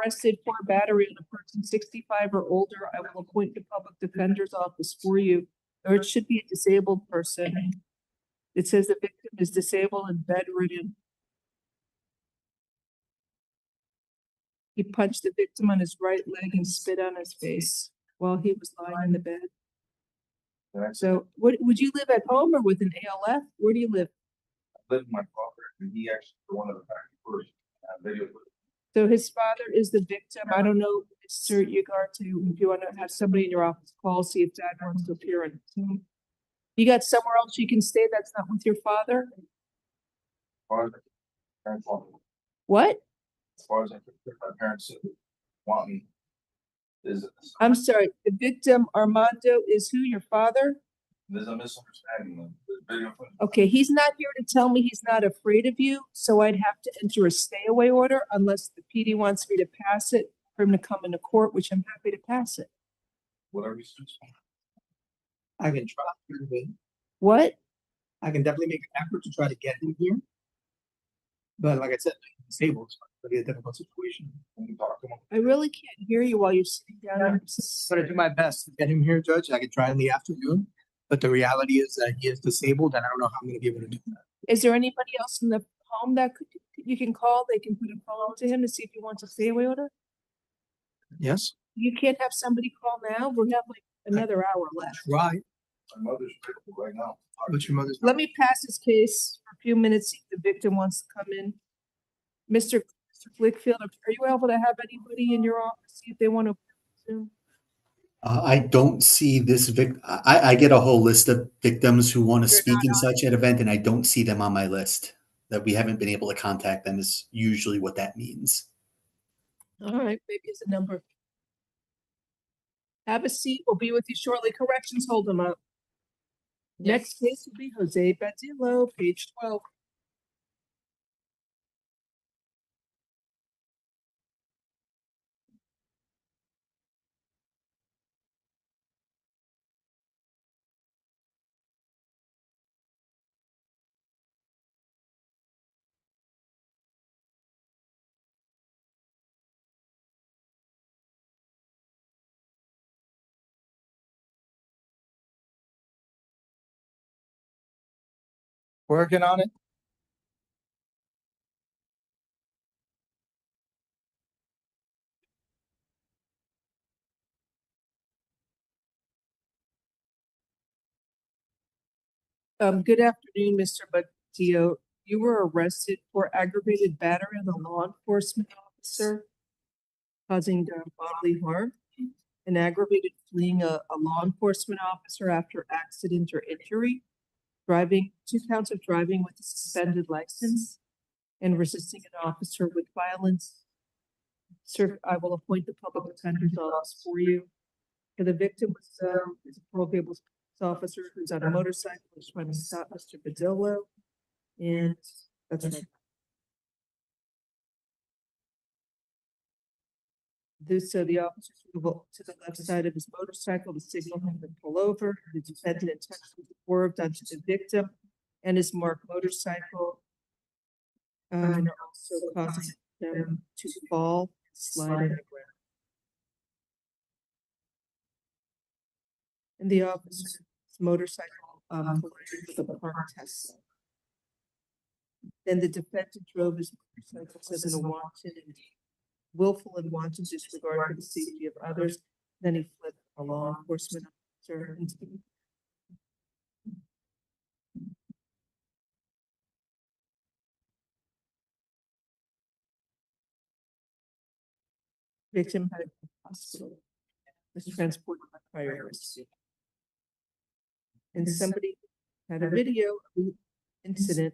arrested for battery on a person 65 or older, I will appoint the public defender's office for you, or it should be a disabled person. It says the victim is disabled and bedridden. He punched the victim on his right leg and spit on his face while he was lying in the bed. So, would you live at home or with an ALF? Where do you live? I live with my father, and he actually the one of the factory first. Video. So his father is the victim. I don't know, Mr. Ugarte, if you want to have somebody in your office call, see if dad wants to appear on Zoom. You got somewhere else you can stay that's not with your father? What? As far as I can, my parents want me. I'm sorry, the victim, Armando, is who, your father? There's a misunderstanding. Okay, he's not here to tell me he's not afraid of you, so I'd have to enter a stay away order unless the PD wants me to pass it for him to come into court, which I'm happy to pass it. Whatever you suggest. I can try. What? I can definitely make an effort to try to get him here. But like I said, he's disabled, so it's going to be a difficult situation. I really can't hear you while you're sitting down. I'm going to do my best to get him here, Judge. I could try in the afternoon. But the reality is that he is disabled, and I don't know how I'm going to be able to do that. Is there anybody else in the home that you can call? They can put a phone to him to see if he wants a stay away order? Yes? You can't have somebody call now? We have like another hour left. Right. My mother's right now. What's your mother's? Let me pass this case for a few minutes, see if the victim wants to come in. Mr. Blickfield, are you able to have anybody in your office, see if they want to Zoom? I don't see this I get a whole list of victims who want to speak in such an event, and I don't see them on my list. That we haven't been able to contact them is usually what that means. All right, maybe it's a number. Have a seat. We'll be with you shortly. Corrections, hold them up. Next case will be Jose Badillo, page 12. Working on it. Good afternoon, Mr. Badillo. You were arrested for aggravated battery on a law enforcement officer, causing bodily harm, and aggravated fleeing a law enforcement officer after accident or injury, driving 2 counts of driving with a suspended license, and resisting an officer with violence. Sir, I will appoint the public defender's office for you. And the victim was a parole officer who's on a motorcycle, was trying to stop Mr. Badillo, and that's right. The officers move to the left side of his motorcycle to signal him to pull over. The defendant intentionally swerved onto the victim and his marked motorcycle, and are also causing them to fall and slide on the ground. And the officer's motorcycle collided with a parked Tesla. Then the defendant drove his motorcycle as in a wanton and willful and wanton disregard for the safety of others. Then he fled a law enforcement officer into the victim had a hospital, was transported by fire rescue. And somebody had a video of the incident.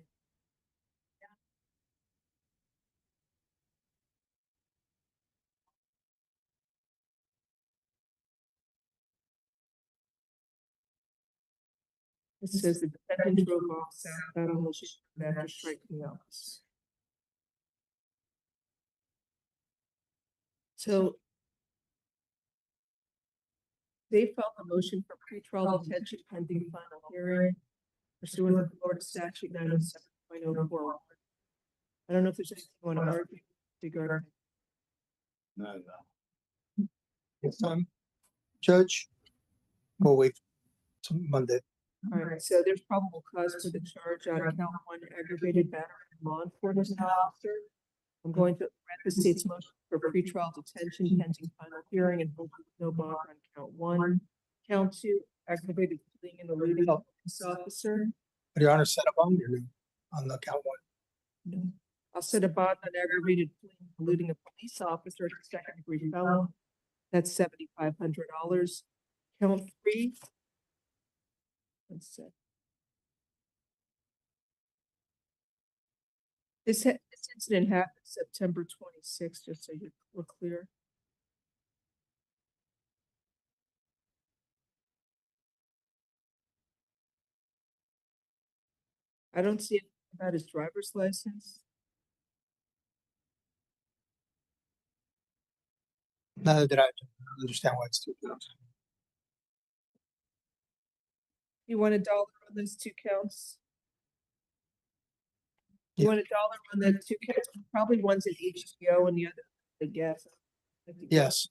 It says the defendant drove off southbound on Washington after striking the officer. So they filed a motion for pretrial detention pending final hearing pursuant to Florida statute 907.041. I don't know if there's anything you want to argue regarding. No. Yes, Judge, we'll wait till Monday. All right, so there's probable cause for the charge on count one aggravated battery of law enforcement officer. I'm going to grant the state's motion for pretrial detention pending final hearing and hold no bond on count one. Count two, aggravated fleeing and eluding a police officer. Would Your Honor, set a bond or no on the count one? I'll set a bond on aggravated fleeing and eluding a police officer, second degree felon. That's $7,500. Count three. Let's see. This incident happened September 26th, just so we're clear. I don't see anything about his driver's license. Neither did I understand why it's 2 counts. You want $1 on those two counts? You Yeah. want $1 on the two counts? Probably one's an HBO and the other, I guess. Yes,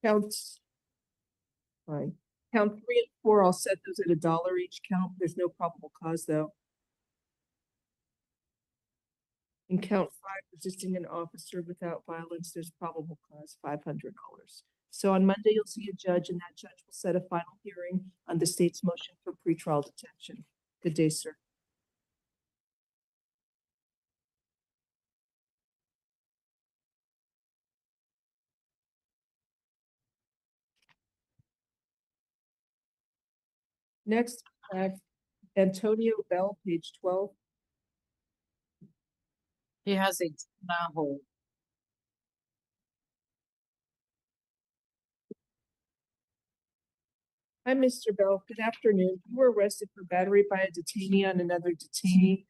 Counts. Fine. Count 3 and 4, I'll set those at $1 each count. There's no probable cause though. In count 5, resisting an officer without violence, there's probable cause, $500. So on Monday, you'll see a judge and that judge will set a final hearing on the state's motion for pretrial detention. Good day, sir. Next, I have Antonio Bell, page 12. He has a now hold. Hi, Mr. Bell. Good afternoon. You were arrested for battery by a detainee on another detainee.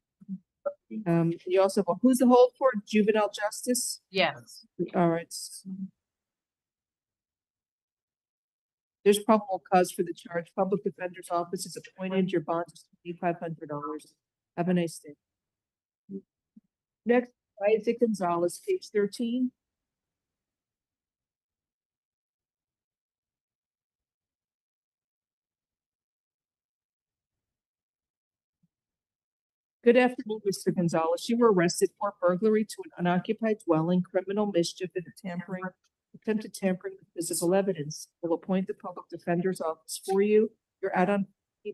You also, who's the hold for? Juvenile justice? Yes. All right. There's probable cause for the charge. Public defender's office is appointed. Your bond is $2,500. Have a nice day. Next, Isaac Gonzalez, page 13. Good afternoon, Mr. Gonzalez. You were arrested for burglary to an unoccupied dwelling, criminal mischief, and attempted tampering with physical evidence. We'll appoint the public defender's office for you. You're out on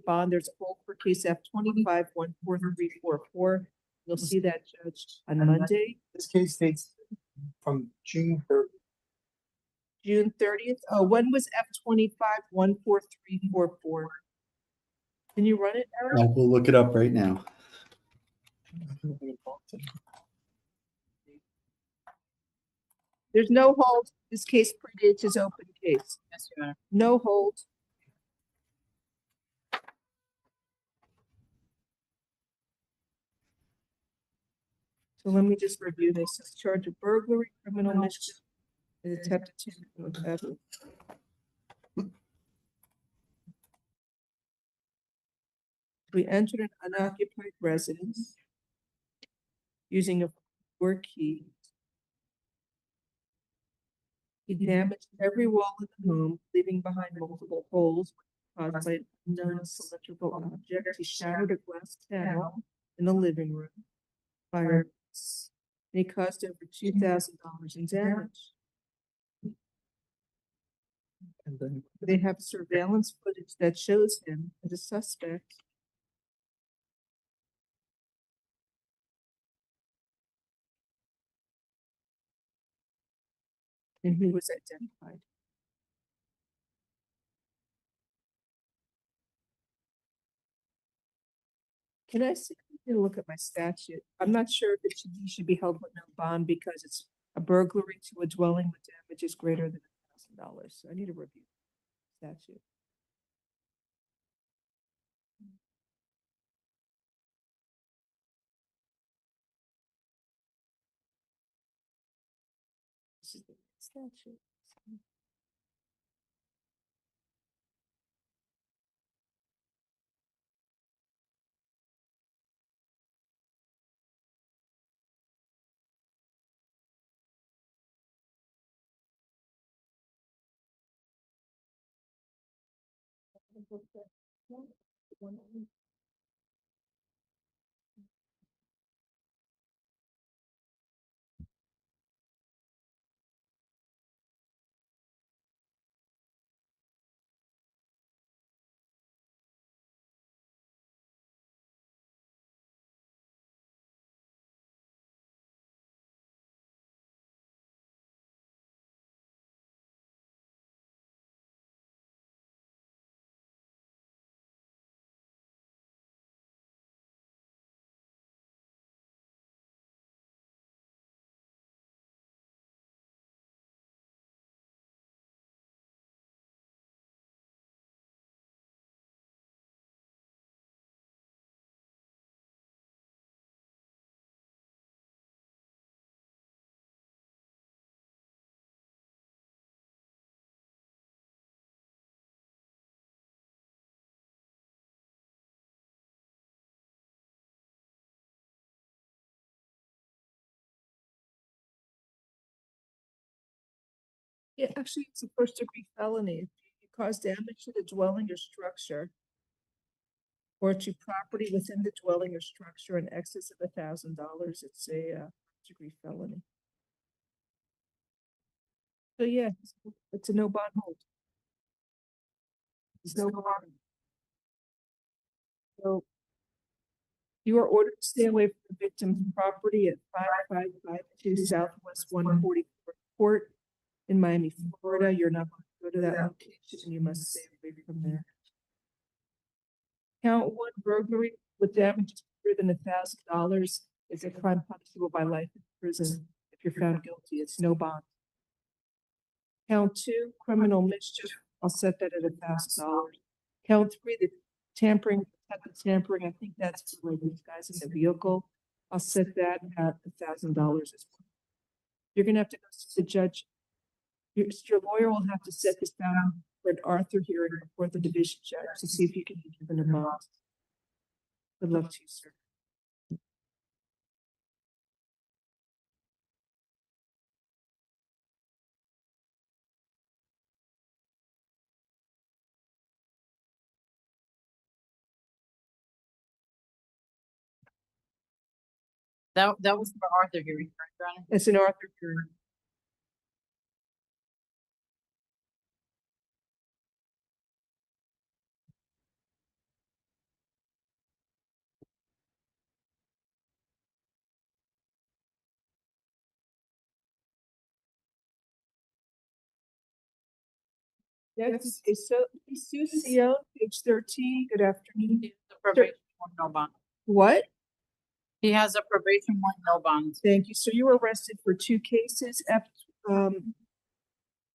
bond. There's a hold for case F25-14344. You'll see that judge on Monday, this case dates from June 3rd. June 30th. Oh, when was F25-14344? Can you run it, Eric? I will look it up right now. There's no hold. This case predates his open case. Yes, Your Honor. No hold. So let me just review this. It's charge of burglary, criminal mischief, and attempted tampering with evidence. We entered an unoccupied residence using a door key. He damaged every wall in the home, leaving behind multiple holes caused by an unknown cylindrical object. He shattered a glass panel in the living room. Fired, and he caused over $2,000 in damage. And then They have surveillance footage that shows him as a suspect. And he was identified. Can I see, look at my statute? I'm not sure if he should be held with no bond because it's a burglary to a dwelling with damages greater than $1,000. So I need to review statute. This is the statute. Yeah, actually, it's a first degree felony. If you cause damage to the dwelling or structure or to property within the dwelling or structure in excess of $1,000, it's a first degree felony. So yeah, it's a no bond hold. There's no bond. So you are ordered to stay away from the victim's property at 5552 Southwest 144th Court in Miami, Florida. You're not going to go to that location and you must stay away from there. Count one, burglary with damages greater than $1,000 is a crime punishable by life in prison. If you're found guilty, it's no bond. Count two, criminal mischief, I'll set that at $1,000. Count three, the tampering, tampering, I think that's for like these guys in the vehicle. I'll set that at $1,000 as well. You're gonna have to go to the judge. Your lawyer will have to set this down for an Arthur hearing before the division judge to see if you can be given a bond. Good luck to you, sir. That was for Arthur hearing, correct, Your Honor? It's an Arthur hearing. Next is Sue Sion, page 13. Good afternoon. The probation one, no bond. What? He has a probation one, no bond. Thank you. So you were arrested for two cases.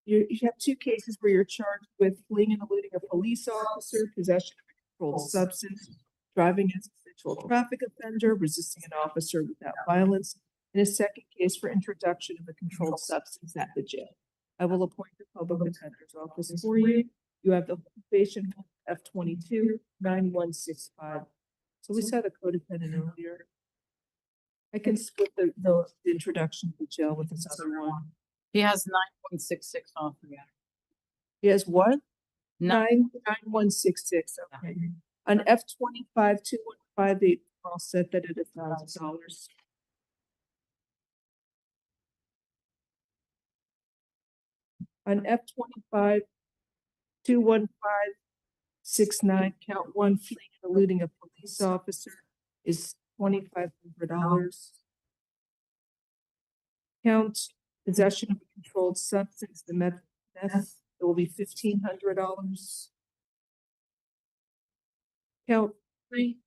You have two cases where you're charged with fleeing and eluding a police officer, possession of a controlled substance, driving as a habitual traffic offender, resisting an officer without violence, and a second case for introduction of a controlled substance at the jail. I will appoint the public defender's office for you. You have the patient F 22-9165. So we saw the co-defendant earlier. I can split the introduction to the jail with this other one. He has 9.66 altogether. He has what? Nine. 99166, okay. On F 25-2158, I'll set that at $1,000. On F 25-21569, count one, fleeing and eluding a police officer is $2,500. Count possession of a controlled substance, the meth, it will be $1,500. Count three,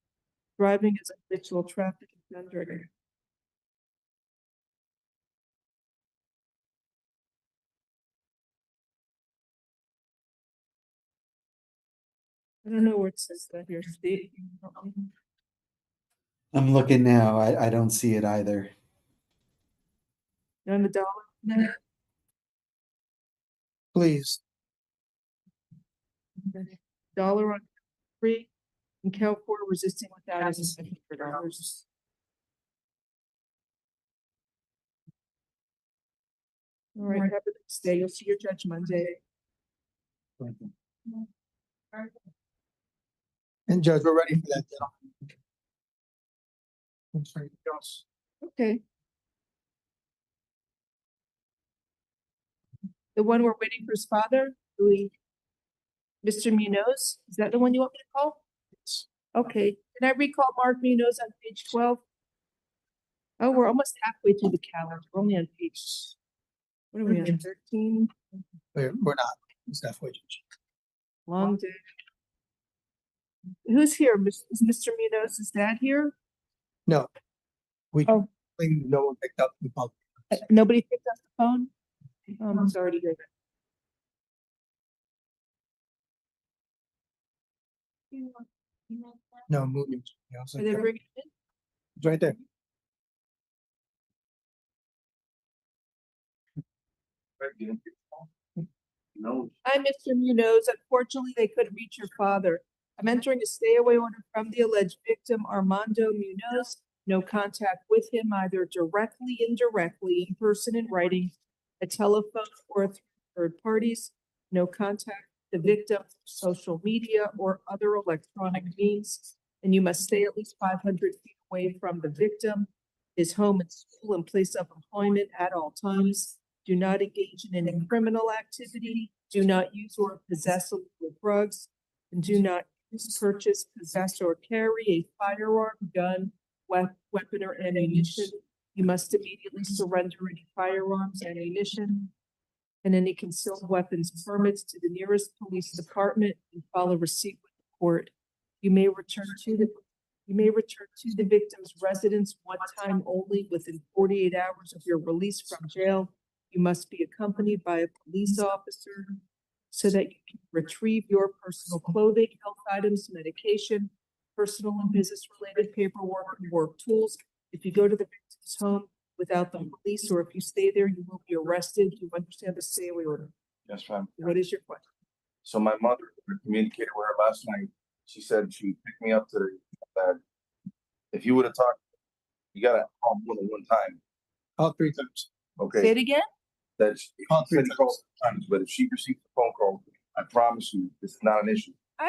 driving as a habitual traffic offender. I don't know where it says that here, Steve. I'm looking now. I don't see it either. On the dollar, no. Please. Dollar on three, and count four, resisting without is $500. All right, have a good day. You'll see your judge Monday. And Judge, we're ready for that gentleman. Anything else? Okay. The one we're waiting for his father, Mr. Munoz, is that the one you want me to call? Okay, can I recall Mark Munoz on page 12? Oh, we're almost halfway through the calendar. We're only on page, what are we on, 13? We're not. It's halfway, Judge. Long day. Who's here? Is Mr. Munoz's dad here? No. We, Oh. no one picked up the phone. Nobody picked up the phone? Oh, I'm sorry to hear that. No, moving. You know, Are they bringing it in? it's right there. No, Hi, Mr. Munoz. Unfortunately, they couldn't reach your father. I'm entering a stay away order from the alleged victim, Armando Munoz. No contact with him, either directly, indirectly, in person, in writing, a telephone, or through third parties. No contact with the victim, social media, or other electronic means. And you must stay at least 500 feet away from the victim, his home and school and place of employment at all times. Do not engage in any criminal activity. Do not use or possess illegal drugs. And do not use, purchase, possess, or carry a firearm, gun, weapon, or ammunition. You must immediately surrender any firearms, ammunition, and any concealed weapons permits to the nearest police department and file a receipt with the court. You may return to the victim's residence one time only within 48 hours of your release from jail. You must be accompanied by a police officer so that you can retrieve your personal clothing, health items, medication, personal and business-related paperwork, and work tools. If you go to the victim's home without the police, or if you stay there, you will be arrested. You understand the stay away order. yes, ma'am. What is your question? So my mother communicated with her last night. She said she picked me up today. That if you would have talked, you gotta call more than one time. All 3 times. Say Okay, it again? that she Call said 3 call times, but if she receives a phone call, I promise you, this is not an issue. I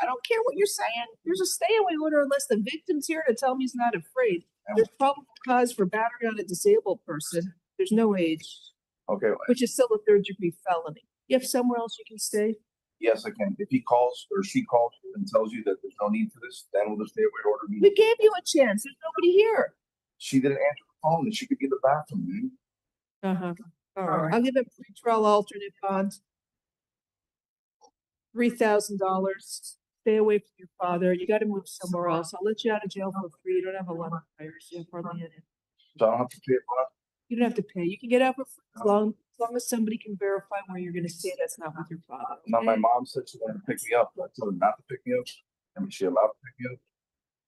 don't care what you're saying. There's a stay away order unless the victim's here to tell me he's not afraid. There's probable cause for battery on a disabled person. There's no age, Okay, which is still a 3rd-degree felony. You have somewhere else you can stay? yes, I can. If he calls or she calls and tells you that there's no need for this, then will the stay away order We be? gave you a chance. There's nobody here. She didn't answer the phone and she could be in the bathroom, man. Uh-huh. All All right. right. I'll give him pretrial alternate bond. $3,000. Stay away from your father. You gotta move somewhere else. I'll let you out of jail for free. You don't have a lot of tires. You have hardly any. So I don't have to pay a bond. You don't have to pay. You can get out for free as long as somebody can verify where you're gonna stay. That's not with your father. Now, my okay? mom said she wanted to pick me up. I told her not to pick me up. I mean, she allowed to pick me up.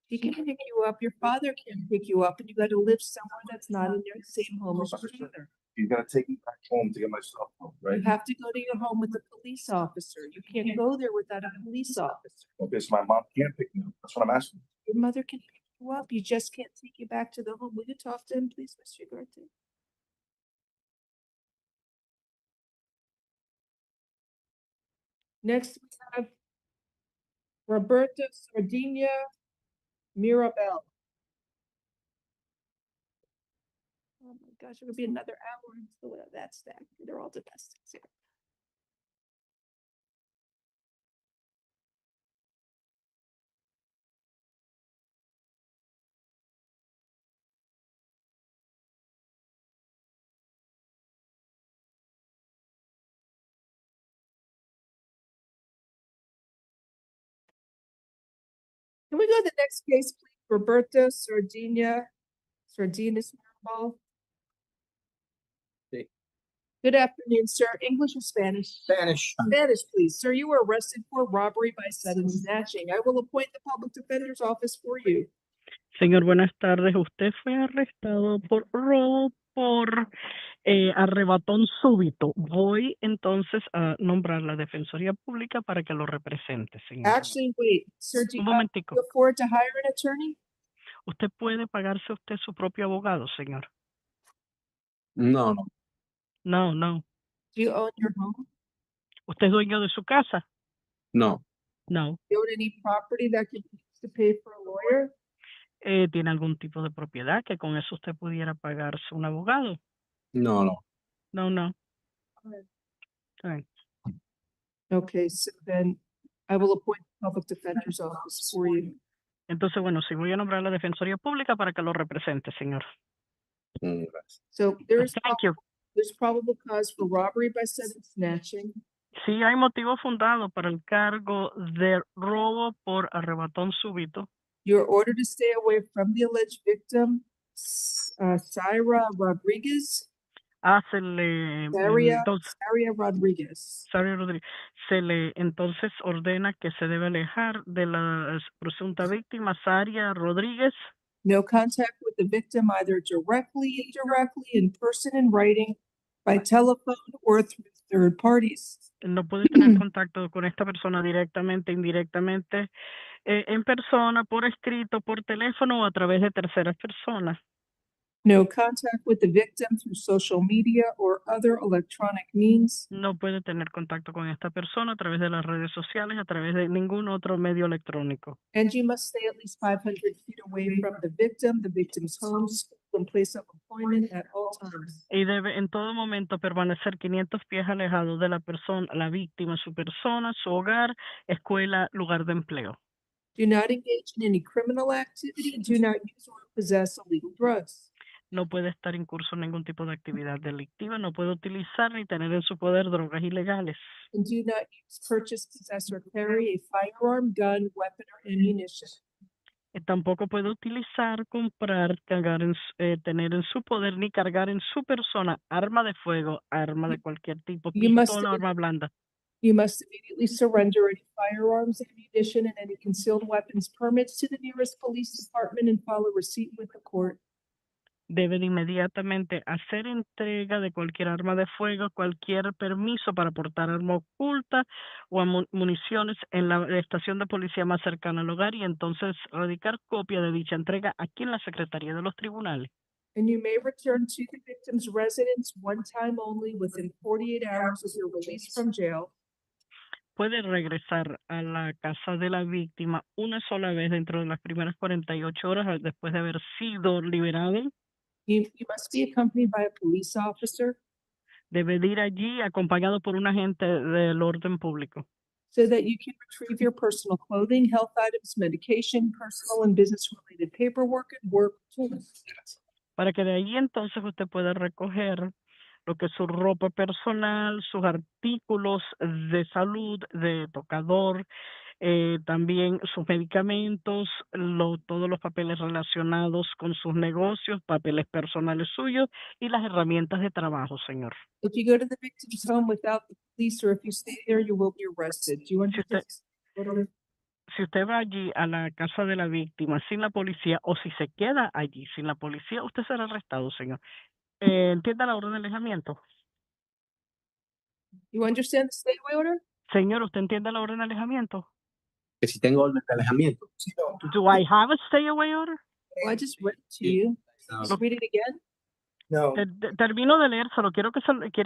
He can pick you up. Your father can pick you up, and you gotta live somewhere that's not in your same home as your father. She's gonna take me back home to get my stuff home, right? You have to go to your home with a police officer. You can't go there without a police officer. Okay, so my mom can't pick me up. That's what I'm asking. Your mother can pick you up. You just can't take you back to the home. Will you talk to him, please, Mr. Ugarte? Next, we have Roberta Sardinia Mirabel. Oh my gosh, it would be another hour until that stack. They're all domestics here. Can we go to the next case, please? Roberta Sardinas Mirabal. Sí. Good afternoon, sir. English or Spanish? Spanish. Spanish, please. Sir, you were arrested for robbery by sudden snatching. I will appoint the public defender's office for you. Señor, buenas tardes. Usted fue arrestado por robo por arrebatón súbito. Voy entonces a nombrar la Defensoría Pública para que lo represente, señor. Actually, wait, sir, do Un you momentico. afford to hire an attorney? ¿Usted puede pagarse usted su propio abogado, señor? No, no, No, no. Do you own your home? ¿Usted es dueño de su casa? no. No. You own any property that could be used to pay for a lawyer? ¿Tiene algún tipo de propiedad que con eso usted pudiera pagarse un abogado? No, no. No, no. Okay. Okay, so then I will appoint the public defender's office for you. Entonces, bueno, sí voy a nombrar la Defensoría Pública para que lo represente, señor. Gracias. So there's Thank you. probable cause for robbery by sudden snatching. Sí hay motivo fundado para el cargo de robo por arrebatón súbito. You're ordered to stay away from the alleged victim, Syra Rodriguez. Se le entonces, Syria Rodriguez. Sari Rodríguez, se le entonces ordena que se debe alejar de la presunta víctima Saria Rodríguez. No contact with the victim either directly, indirectly, in person, in writing, by telephone, or through third parties. No puede tener contacto con esta persona directamente, indirectamente, en persona, por escrito, por teléfono o a través de terceras personas. No contact with the victim through social media or other electronic means. No puede tener contacto con esta persona a través de las redes sociales, a través de ningún otro medio electrónico. And you must stay at least 500 feet away from the victim's home, school, and place of employment at all times. Y debe en todo momento permanecer 500 pies alejado de la persona, la víctima, su persona, su hogar, escuela, lugar de empleo. Do not engage in any criminal activity. Do not use or possess illegal drugs. No puede estar incurso en ningún tipo de actividad delictiva, no puede utilizar ni tener en su poder drogas ilegales. And do not use, purchase, possess, or carry a firearm, gun, weapon, or ammunition. Tampoco puede utilizar, comprar, tener en su poder ni cargar en su persona arma de fuego, arma de cualquier tipo, You must- pistola, arma blanda. You must immediately surrender any firearms, ammunition, and any concealed weapons permits to the nearest police department and file a receipt with the court. Debe de inmediatamente hacer entrega de cualquier arma de fuego, cualquier permiso para portar arma oculta o municiones en la estación de policía más cercana al hogar y entonces radicar copia de dicha entrega aquí en la Secretaría de los Tribunales. And you may return to the victim's residence one time only within 48 hours of your release from jail. Puede regresar a la casa de la víctima una sola vez dentro de las primeras 48 horas después de haber sido liberado. You must be accompanied by a police officer Debe de ir allí acompañado por un agente del orden público so that you can retrieve your personal clothing, health items, medication, personal and business-related paperwork, and work tools. para que de ahí entonces usted pueda recoger lo que es su ropa personal, sus artículos de salud, de tocador, también sus medicamentos, todos los papeles relacionados con sus negocios, papeles personales suyos y las herramientas de trabajo, señor. If you go to the victim's home without the police or if you stay there, you will be arrested. Do you understand? Si usted va allí a la casa de la víctima sin la policía o si se queda allí sin la policía, usted será arrestado, señor. ¿Entiende la orden de alejamiento? You understand the stay away order? Señor, ¿usted entiende la orden de alejamiento? Que si tengo orden de alejamiento. Do I have a stay away order? Well, I just read it to you. No. Read it again. No, Termino de leérselo. ¿Quiere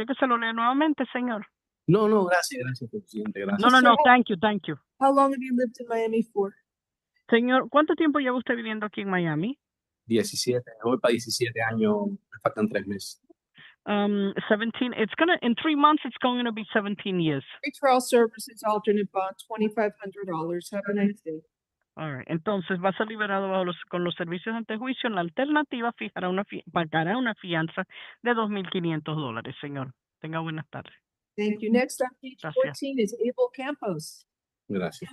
que se lo lea nuevamente, señor? No, gracias, presidente, gracias. No, thank you. How long have you lived in Miami for? Señor, ¿cuánto tiempo lleva usted viviendo aquí en Miami? 17, voy para 17 años, me faltan 3 meses. 17, in 3 months, it's going to be 17 years. Pretrial services, alternate bond, $2,500. Have a nice day. All right. Entonces, va a ser liberado con los servicios ante juicio. En la alternativa, pagará una fianza de $2,500, señor. Tenga buenas tardes. Thank you. Next on page Gracias. 14 is Abel Campos. Gracias.